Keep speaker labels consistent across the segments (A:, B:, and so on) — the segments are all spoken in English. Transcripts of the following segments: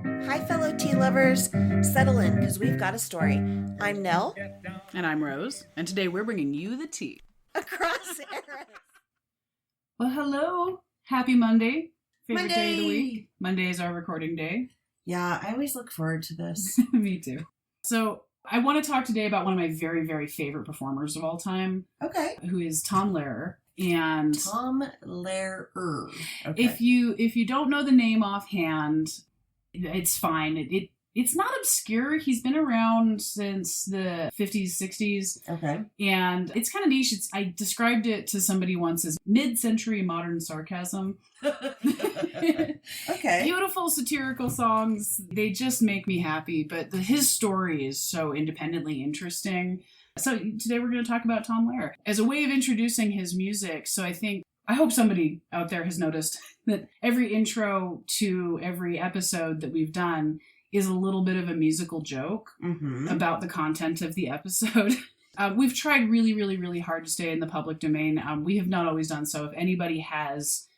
A: Hi, fellow tea lovers. Settle in, because we've got a story. I'm Nell.
B: And I'm Rose. And today we're bringing you the tea.
A: Across eras.
B: Well, hello. Happy Monday. Favorite
A: Monday.
B: day of the week. Monday is our recording day.
A: Yeah, I always look forward to this.
B: Me too. So I want to talk today about one of my very, very favorite performers of all time.
A: Okay.
B: Who is Tom Lehrer. And
A: Tom Lehrer. Okay.
B: if you don't know the name offhand, it's fine. It's not obscure. He's been around since the 50s, 60s.
A: Okay.
B: And it's kind of niche. I described it to somebody once as mid-century modern sarcasm.
A: Okay.
B: Beautiful satirical songs. They just make me happy. But his story is so independently interesting. So today we're going to talk about Tom Lehrer as a way of introducing his music. So I hope somebody out there has noticed that every intro to every episode that we've done is a little bit of a musical joke about the content of the episode. We've tried really, really, really hard to stay in the public domain. We have not always done so. If anybody has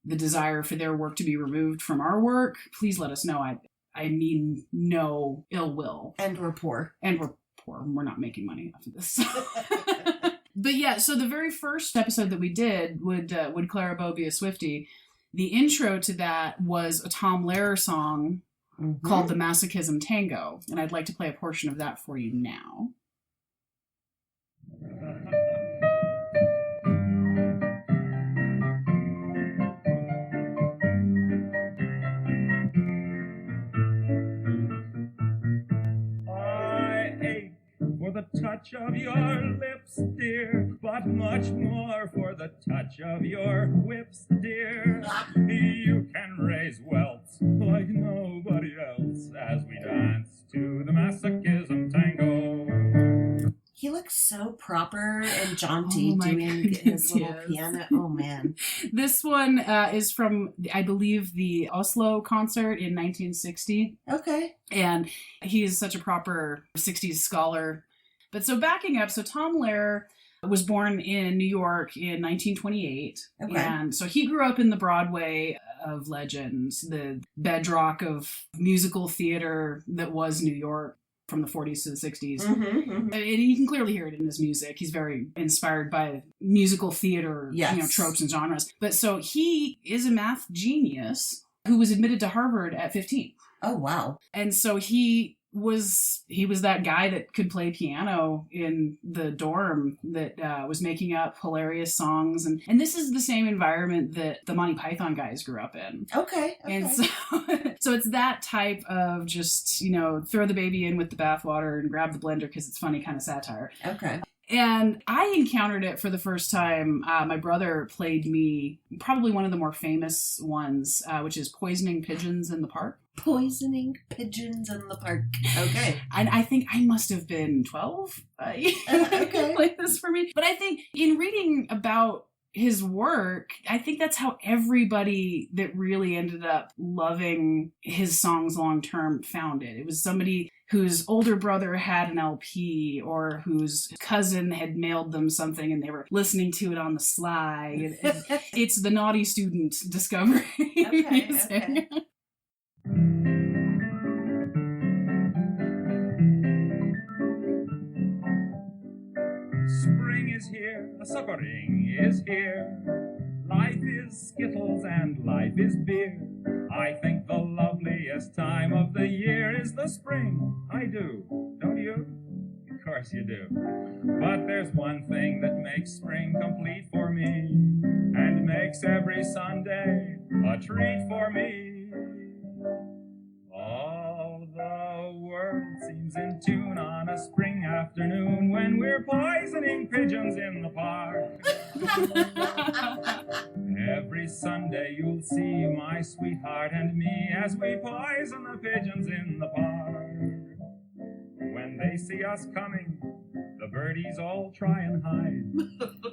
B: the desire for their work to be removed from our work, please let us know. I mean no ill will.
A: And we're poor.
B: We're not making money off of this. But yeah, so the very first episode that we did, Would Clara Bow Be a Swiftie? The intro to that was a Tom Lehrer song called The Masochism Tango. And I'd like to play a portion of that for you now.
C: For the touch of your lips, dear, but much more for the touch of your whips, dear. You can raise welts like nobody else as we dance to the masochism tango.
A: He looks so proper and jaunty doing his little piano. Oh, man.
B: This one is from, I believe, the Oslo concert in 1960.
A: Okay.
B: And he is such a proper 60s scholar. But so backing up, so Tom Lehrer was born in New York in 1928.
A: Okay.
B: And so he grew up in the Broadway of legends, the bedrock of musical theater that was New York from the 40s to the 60s. And you can clearly hear it in his music. He's very inspired by musical theater, tropes and genres. But so he is a math genius who was admitted to Harvard at 15.
A: Oh, wow.
B: And so he was that guy that could play piano in the dorm that was making up hilarious songs. And this is the same environment that the Monty Python guys grew up in.
A: Okay.
B: And so it's that type of just, throw the baby in with the bathwater and grab the blender because it's funny kind of satire.
A: Okay.
B: And I encountered it for the first time. My brother played me probably one of the more famous ones, which is Poisoning Pigeons in the Park.
A: Poisoning Pigeons in the Park. Okay.
B: And I think I must have been 12.
A: Okay.
B: Played this for me. But I think in reading about his work, I think that's how everybody that really ended up loving his songs long term found it. It was somebody whose older brother had an LP or whose cousin had mailed them something and they were listening to it on the sly. It's the naughty student discovering music.
A: Okay.
C: Spring is here, a suckering is here. Life is skittles and life is beer. I think the loveliest time of the year is the spring. I do, don't you? Of course you do. But there's one thing that makes spring complete for me, and makes every Sunday a treat for me. All the world seems in tune on a spring afternoon when we're poisoning pigeons in the park. Every Sunday you'll see my sweetheart and me as we poison the pigeons in the park. When they see us coming, the birdies all try and hide,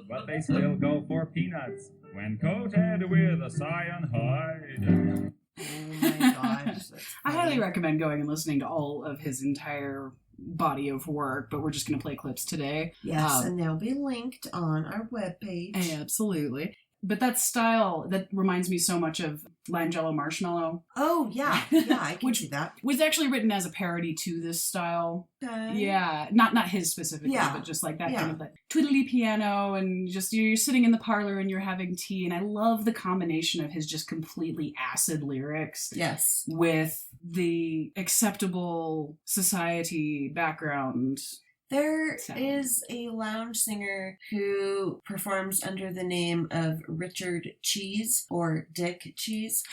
C: but they still go for peanuts when coated with a cyanide.
A: Oh my gosh.
B: I highly recommend going and listening to all of his entire body of work, but we're just going to play clips today.
A: Yes, and they'll be linked on our webpage.
B: Absolutely. But that style, that reminds me so much of Langella Marshmallow.
A: Oh, yeah. Yeah, I can see that.
B: Was actually written as a parody to this style.
A: Okay.
B: Yeah. Not his specifically, but just like that kind of like twiddly piano, and just you're sitting in the parlor and you're having tea. And I love the combination of his just completely acid lyrics.
A: Yes.
B: With the acceptable society background.
A: There is a lounge singer who performs under the name of Richard Cheese or Dick Cheese,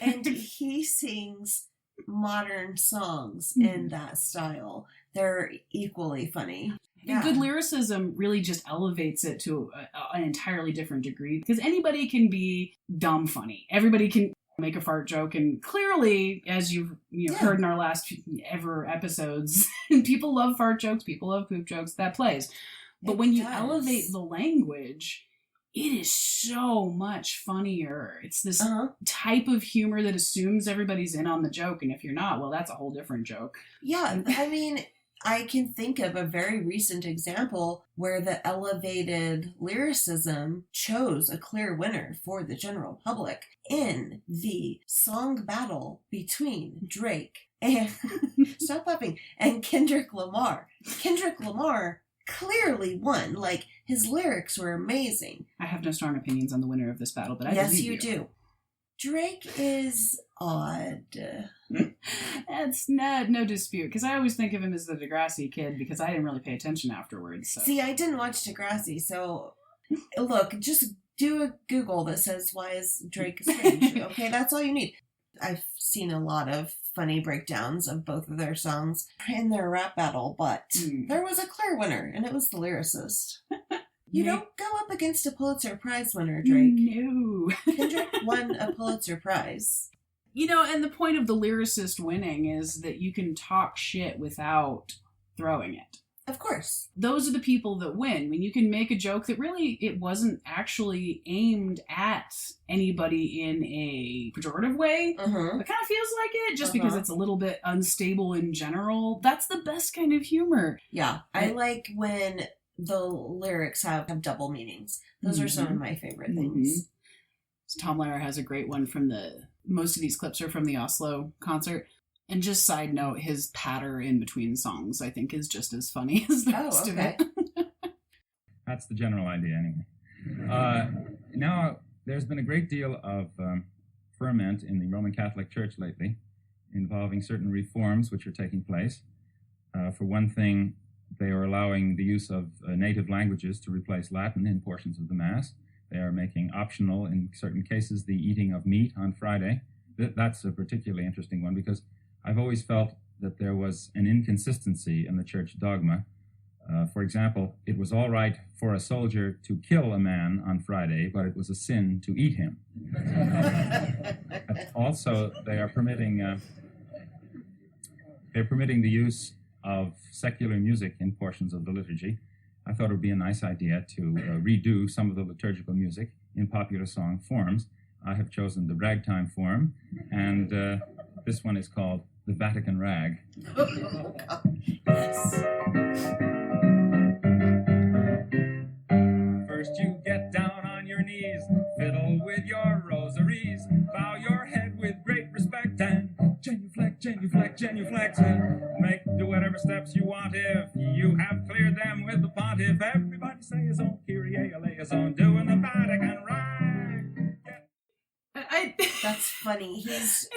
A: and he sings modern songs in that style. They're equally funny. Yeah.
B: Good lyricism really just elevates it to an entirely different degree, because anybody can be dumb funny. Everybody can make a fart joke, and clearly, as you've heard in our last ever episodes, people love fart jokes, people love poop jokes, that plays. But when you elevate the language, it is so much funnier. It's this type of humor that assumes everybody's in on the joke, and if you're not, well, that's a whole different joke.
A: Yeah, I mean, I can think of a very recent example where the elevated lyricism chose a clear winner for the general public in the song battle between Drake and stop laughing, and Kendrick Lamar. Kendrick Lamar clearly won. Like, his lyrics were amazing.
B: I have no strong opinions on the winner of this battle, but I
A: yes,
B: believe
A: you do. Drake is odd.
B: That's no dispute, because I always think of him as the Degrassi kid, because I didn't really pay attention afterwards. So.
A: See, I didn't watch Degrassi, so look, just do a Google that says, why is Drake strange? Okay, that's all you need. I've seen a lot of funny breakdowns of both of their songs in their rap battle, but there was a clear winner, and it was the lyricist. You don't go up against a Pulitzer Prize winner, Drake.
B: No.
A: Kendrick won a Pulitzer Prize.
B: And the point of the lyricist winning is that you can talk shit without throwing it.
A: Of course.
B: Those are the people that win. I mean, you can make a joke that really, it wasn't actually aimed at anybody in a pejorative way. It kind of feels like it, just because it's a little bit unstable in general. That's the best kind of humor.
A: Yeah. I like when the lyrics have double meanings. Those are some of my favorite things.
B: So Tom Lehrer has a great one from most of these clips are from the Oslo concert. And just side note, his patter in between songs, I think, is just as funny as the rest of it.
C: That's the general idea, anyway. Now, there's been a great deal of ferment in the Roman Catholic Church lately, involving certain reforms which are taking place. For one thing, they are allowing the use of native languages to replace Latin in portions of the Mass. They are making optional, in certain cases, the eating of meat on Friday. That's a particularly interesting one, because I've always felt that there was an inconsistency in the church dogma. For example, it was all right for a soldier to kill a man on Friday, but it was a sin to eat him. Also, they are permitting the use of secular music in portions of the liturgy. I thought it would be a nice idea to redo some of the liturgical music in popular song forms. I have chosen the ragtime form, and this one is called the Vatican Rag.
A: Oh, gosh. Yes.
C: First you get down on your knees, fiddle with your rosaries, bow your head with great respect, and genuflect, genuflect, genuflect. Do whatever steps you want if you have cleared them with the pontiff. Everybody say his own Kyrie eleison, doing the Vatican Rag.
A: That's funny. He's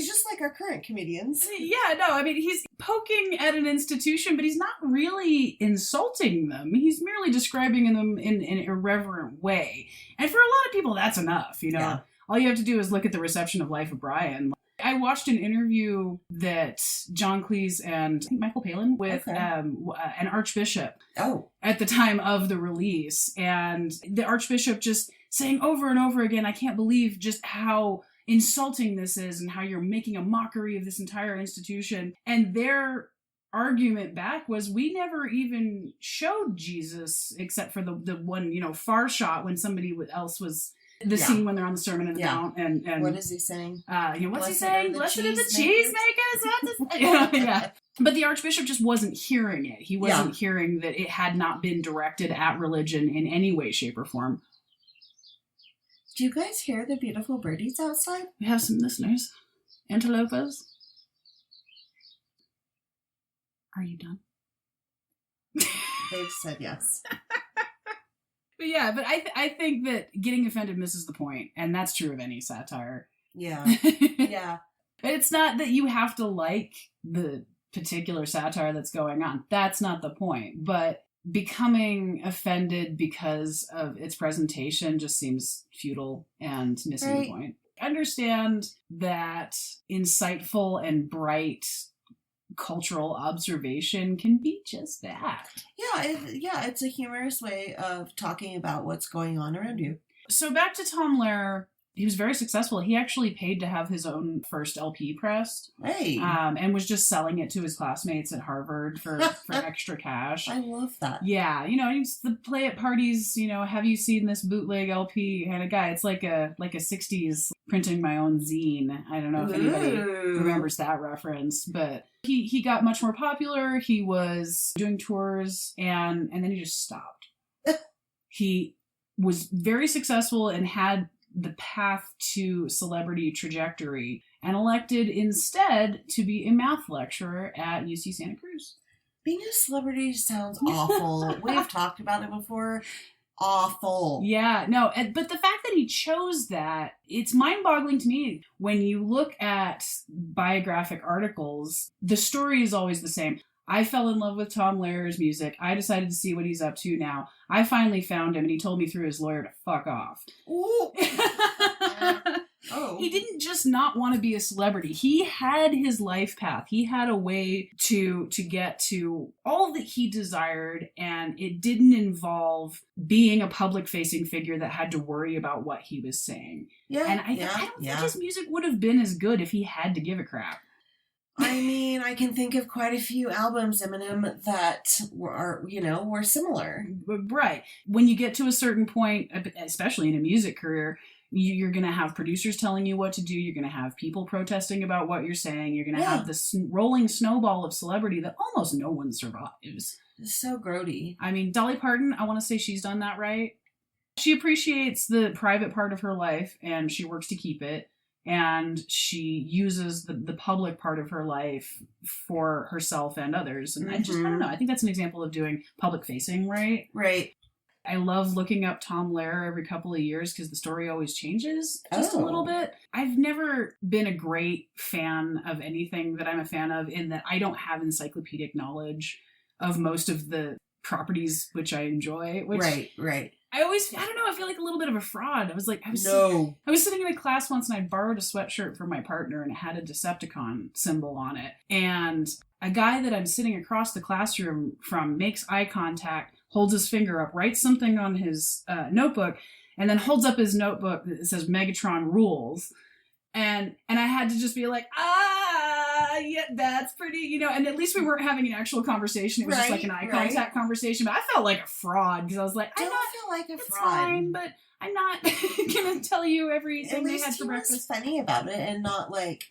A: just like our current comedians.
B: Yeah, no, I mean, he's poking at an institution, but he's not really insulting them. He's merely describing them in an irreverent way. And for a lot of people, that's enough, Yeah. All you have to do is look at the reception of Life of Brian. I watched an interview that John Cleese and I think Michael Palin with an archbishop at the time of the release. And the archbishop just saying over and over again, I can't believe just how insulting this is and how you're making a mockery of this entire institution. And their argument back was, we never even showed Jesus except for the one, far shot when somebody else was... The scene when they're on the Sermon on the Mount, and
A: what is he saying?
B: What's he saying? Blessed are the cheesemakers. Yeah. But the Archbishop just wasn't hearing it. He wasn't hearing that it had not been directed at religion in any way, shape, or form.
A: Do you guys hear the beautiful birdies outside?
B: We have some listeners. Antelopes. Are you done?
A: They've said yes.
B: But yeah, but I think that getting offended misses the point, and that's true of any satire.
A: Yeah. Yeah.
B: It's not that you have to like the particular satire that's going on. That's not the point. But becoming offended because of its presentation just seems futile and missing the point. Understand that insightful and bright cultural observation can be just that.
A: Yeah, it's a humorous way of talking about what's going on around you.
B: So back to Tom Lehrer. He was very successful. He actually paid to have his own first LP pressed.
A: Hey.
B: And was just selling it to his classmates at Harvard for extra cash.
A: I love that.
B: Yeah, he used to play at parties, have you seen this bootleg LP kind of guy. It's like a 60s printing my own zine. I don't know if anybody remembers that reference, but he got much more popular. He was doing tours and then he just stopped. He was very successful and had the path to celebrity trajectory and elected instead to be a math lecturer at UC Santa Cruz.
A: Being a celebrity sounds awful. We've talked about it before. Awful.
B: Yeah, no, but the fact that he chose that, it's mind-boggling to me. When you look at biographic articles, the story is always the same. I fell in love with Tom Lehrer's music. I decided to see what he's up to now. I finally found him, and he told me through his lawyer to fuck off.
A: Oh.
B: He didn't just not want to be a celebrity. He had his life path. He had a way to get to all that he desired, and it didn't involve being a public-facing figure that had to worry about what he was saying. Yeah, and I don't think his music would have been as good if he had to give a crap.
A: I mean, I can think of quite a few albums, Eminem, that were similar.
B: Right. When you get to a certain point, especially in a music career, you're going to have producers telling you what to do. You're going to have people protesting about what you're saying. You're going to have this rolling snowball of celebrity that almost no one survives.
A: It's so grody.
B: I mean, Dolly Parton, I want to say she's done that right. She appreciates the private part of her life, and she works to keep it. And she uses the public part of her life for herself and others. And I don't know. I think that's an example of doing public facing, right?
A: Right.
B: I love looking up Tom Lehrer every couple of years because the story always changes just a little bit. I've never been a great fan of anything that I'm a fan of in that I don't have encyclopedic knowledge of most of the properties which I enjoy.
A: Right.
B: I don't know, I feel like a little bit of a fraud. I was sitting in a class once and I borrowed a sweatshirt from my partner and it had a Decepticon symbol on it. And a guy that I'm sitting across the classroom from makes eye contact, holds his finger up, writes something on his notebook, and then holds up his notebook that says Megatron rules. And I had to just be like, yeah, that's pretty, and at least we weren't having an actual conversation. It was just like an eye contact conversation. But I felt like a fraud because I was like, I don't feel like a fraud. Fine, but I'm not going to tell you everything they had for breakfast.
A: Was funny about it and not like,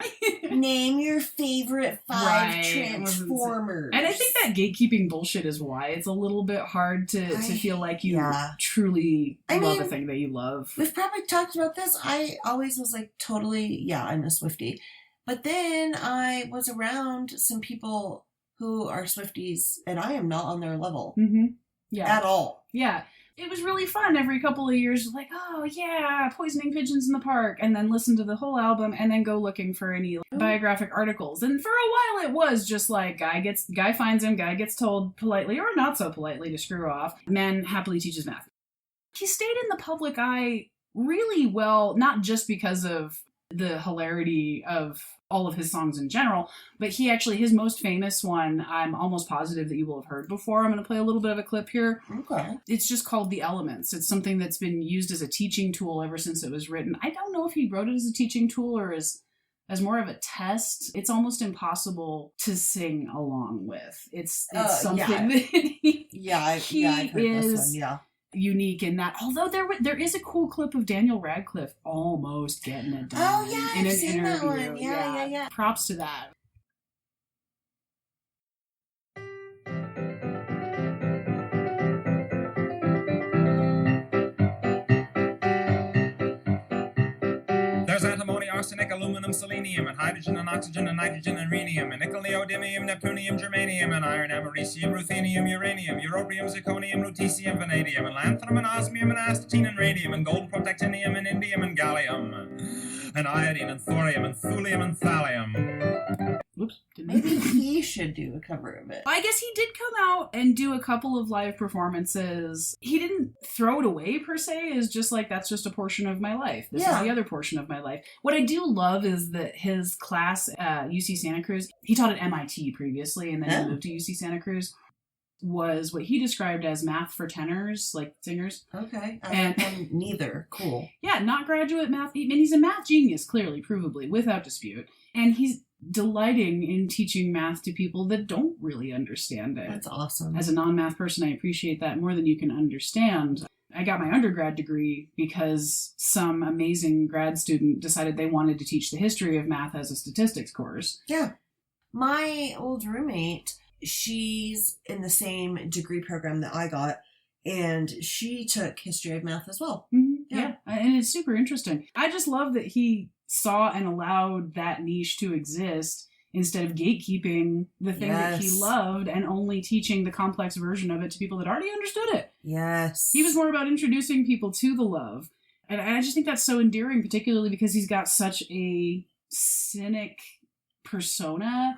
A: name your favorite 5 Transformers.
B: And I think that gatekeeping bullshit is why it's a little bit hard to feel like you truly love a thing that you love.
A: We've probably talked about this. I always was like totally, I'm a Swiftie. But then I was around some people who are Swifties and I am not on their level.
B: Mm-hmm. Yeah.
A: At all.
B: Yeah. It was really fun every couple of years, like, oh yeah, Poisoning Pigeons in the Park, and then listen to the whole album and then go looking for any biographic articles. And for a while it was just like, guy finds him, guy gets told politely or not so politely to screw off, man happily teaches math. He stayed in the public eye really well, not just because of the hilarity of all of his songs in general, but his most famous one, I'm almost positive that you will have heard before. I'm going to play a little bit of a clip here.
A: Okay.
B: It's just called The Elements. It's something that's been used as a teaching tool ever since it was written. I don't know if he wrote it as a teaching tool or as more of a test. It's almost impossible to sing along with. It's something that
A: I've heard this one,
B: unique in that, although there is a cool clip of Daniel Radcliffe almost getting it done in an interview.
A: That one. Yeah.
B: Props to that.
C: arsenic, aluminum, selenium, and hydrogen and oxygen and nitrogen and rhenium, and nickel, neodymium, neptunium, germanium, and iron, americium, ruthenium, uranium, europium, zirconium, lutetium, vanadium, and lanthanum, and osmium, and astatine, and radium, and gold, protactinium, and indium, and gallium, and iodine, and thorium, and thulium, and thallium.
B: Oops.
A: Maybe he should do a cover of it.
B: I guess he did come out and do a couple of live performances. He didn't throw it away per se, as just like, that's just a portion of my life. This is the other portion of my life. What I do love is that his class at UC Santa Cruz, he taught at MIT previously and then he moved to UC Santa Cruz, was what he described as math for tenors, like singers.
A: Okay.
B: And
A: neither. Cool.
B: Yeah, not graduate math. I mean, he's a math genius, clearly, provably, without dispute. And he's delighting in teaching math to people that don't really understand it.
A: That's awesome.
B: As a non-math person, I appreciate that more than you can understand. I got my undergrad degree because some amazing grad student decided they wanted to teach the history of math as a statistics course.
A: Yeah. My old roommate, she's in the same degree program that I got, and she took history of math as well.
B: Mm-hmm. Yeah. And it's super interesting. I just love that he saw and allowed that niche to exist instead of gatekeeping the thing that he loved and only teaching the complex version of it to people that already understood it.
A: Yes.
B: He was more about introducing people to the love. And I just think that's so endearing, particularly because he's got such a cynic persona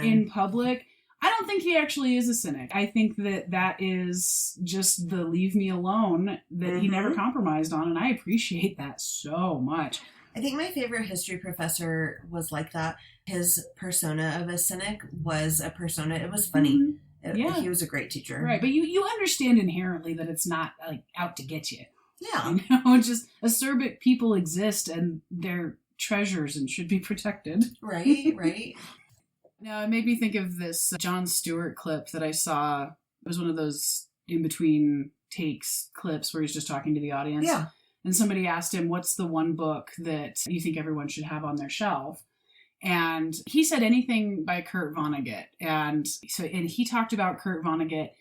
B: in public. I don't think he actually is a cynic. I think that is just the leave me alone that he never compromised on, and I appreciate that so much.
A: I think my favorite history professor was like that. His persona of a cynic was a persona. It was funny.
B: Mm-hmm.
A: He was a great teacher.
B: Right, but you understand inherently that it's not like out to get you.
A: Yeah.
B: You know, just acerbic people exist and they're treasures and should be protected.
A: Right, right.
B: Now, it made me think of this Jon Stewart clip that I saw. It was one of those in-between takes clips where he's just talking to the audience.
A: Yeah.
B: And somebody asked him, what's the one book that you think everyone should have on their shelf? And he said anything by Kurt Vonnegut. And he talked about Kurt Vonnegut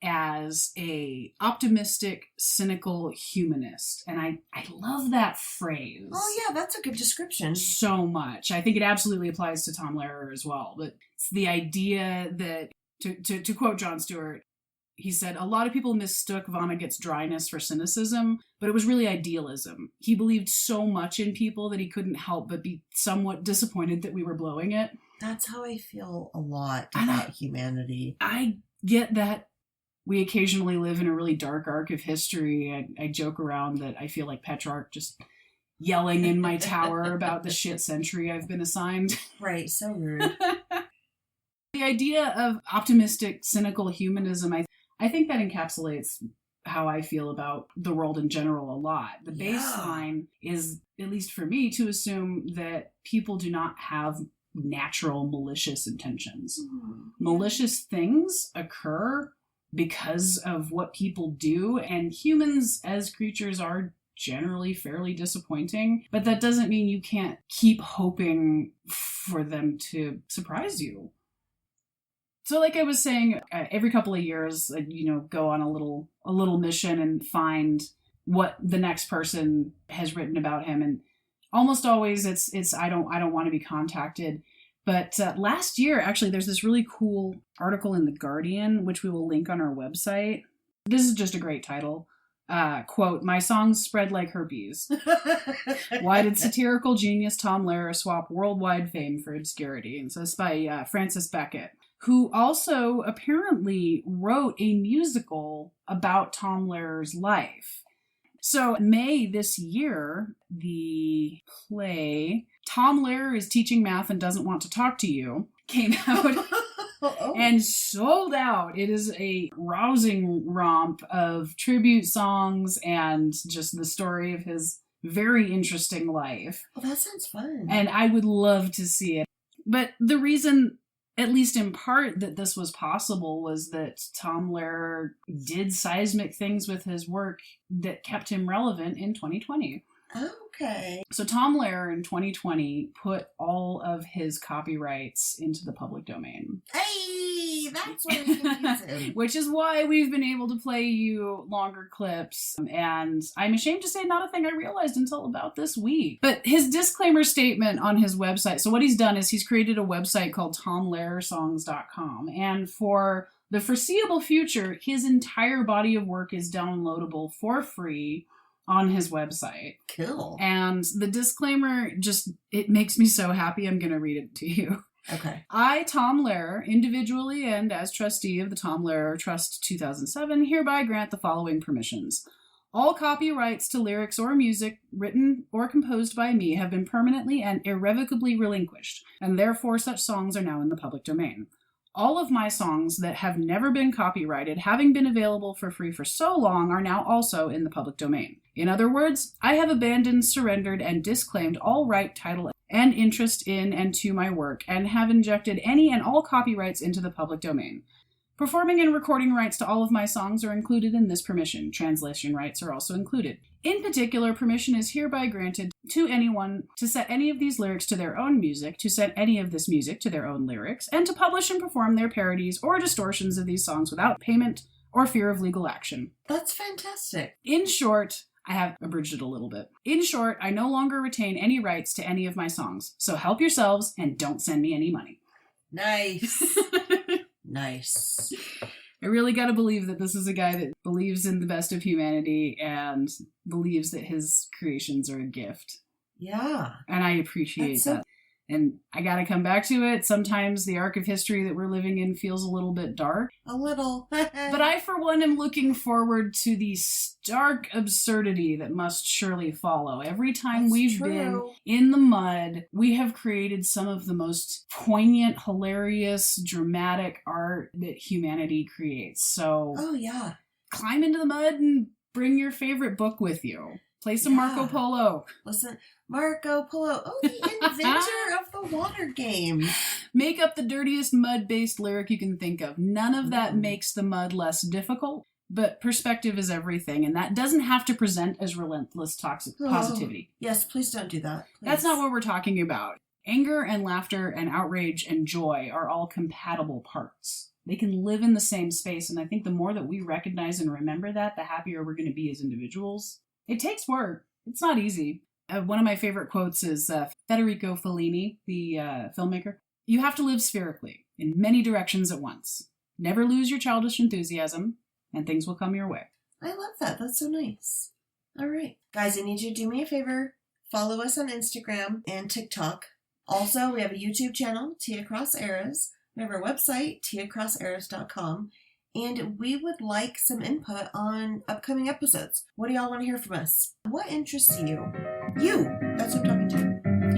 B: as a optimistic, cynical humanist. And I love that phrase.
A: Oh, yeah, that's a good description.
B: So much. I think it absolutely applies to Tom Lehrer as well. But it's the idea that, to quote Jon Stewart, he said, a lot of people mistook Vonnegut's dryness for cynicism, but it was really idealism. He believed so much in people that he couldn't help but be somewhat disappointed that we were blowing it.
A: That's how I feel a lot about humanity.
B: I get that. We occasionally live in a really dark arc of history. I joke around that I feel like Petrarch just yelling in my tower about the shit century I've been assigned.
A: Right, so rude.
B: The idea of optimistic, cynical humanism, I think that encapsulates how I feel about the world in general a lot. The baseline is, at least for me, to assume that people do not have natural malicious intentions. Malicious things occur because of what people do, and humans as creatures are generally fairly disappointing, but that doesn't mean you can't keep hoping for them to surprise you. So like I was saying, every couple of years, go on a little mission and find what the next person has written about him. And almost always it's I don't want to be contacted. But last year, actually, there's this really cool article in The Guardian, which we will link on our website. This is just a great title. Quote, "My songs spread like herpes. Why did satirical genius Tom Lehrer swap worldwide fame for obscurity?" And so it's by Francis Beckett, who also apparently wrote a musical about Tom Lehrer's life. So May this year, the play Tom Lehrer is Teaching Math and Doesn't Want to Talk to You came out and sold out. It is a rousing romp of tribute songs and just the story of his very interesting life.
A: Well, that sounds fun.
B: And I would love to see it. But the reason, at least in part, that this was possible was that Tom Lehrer did seismic things with his work that kept him relevant in 2020.
A: Okay.
B: So Tom Lehrer in 2020 put all of his copyrights into the public domain.
A: Hey, that's what we can use him.
B: Which is why we've been able to play you longer clips. And I'm ashamed to say not a thing I realized until about this week. But his disclaimer statement on his website. So what he's done is he's created a website called TomLehrerSongs.com. And for the foreseeable future, his entire body of work is downloadable for free on his website.
A: Cool.
B: And the disclaimer it makes me so happy. I'm going to read it to you.
A: Okay.
B: I, Tom Lehrer, individually and as trustee of the Tom Lehrer Trust 2007, hereby grant the following permissions. All copyrights to lyrics or music written or composed by me have been permanently and irrevocably relinquished, and therefore such songs are now in the public domain. All of my songs that have never been copyrighted, having been available for free for so long, are now also in the public domain. In other words, I have abandoned, surrendered, and disclaimed all right, title, and interest in and to my work, and have injected any and all copyrights into the public domain. Performing and recording rights to all of my songs are included in this permission. Translation rights are also included. In particular, permission is hereby granted to anyone to set any of these lyrics to their own music, to set any of this music to their own lyrics, and to publish and perform their parodies or distortions of these songs without payment or fear of legal action.
A: That's fantastic.
B: In short, I have abridged it a little bit. In short, I no longer retain any rights to any of my songs, so help yourselves and don't send me any money.
A: Nice. Nice.
B: I really gotta believe that this is a guy that believes in the best of humanity and believes that his creations are a gift.
A: Yeah.
B: And I appreciate that. And I gotta come back to it. Sometimes the arc of history that we're living in feels a little bit dark.
A: A little.
B: But I, for one, am looking forward to the stark absurdity that must surely follow. Every time we've been in the mud, we have created some of the most poignant, hilarious, dramatic art that humanity creates. So,
A: oh yeah,
B: climb into the mud and bring your favorite book with you. Play some Marco Polo.
A: Listen, Marco Polo. Oh, the inventor of the water game.
B: Make up the dirtiest mud-based lyric you can think of. None of that makes the mud less difficult, but perspective is everything, and that doesn't have to present as relentless toxic positivity.
A: Yes, please don't do that. Please.
B: That's not what we're talking about. Anger and laughter and outrage and joy are all compatible parts. They can live in the same space, and I think the more that we recognize and remember that, the happier we're going to be as individuals. It takes work. It's not easy. One of my favorite quotes is Federico Fellini, the filmmaker. You have to live spherically, in many directions at once. Never lose your childish enthusiasm, and things will come your way.
A: I love that. That's so nice. All right. Guys, I need you to do me a favor. Follow us on Instagram and TikTok. Also, we have a YouTube channel, Tia Cross Eras. We have our website, tiacrosseras.com. And we would like some input on upcoming episodes. What do y'all want to hear from us? What interests you? You! That's what I'm talking to.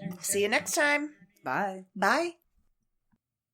A: You. See you next time.
B: Bye.
A: Bye.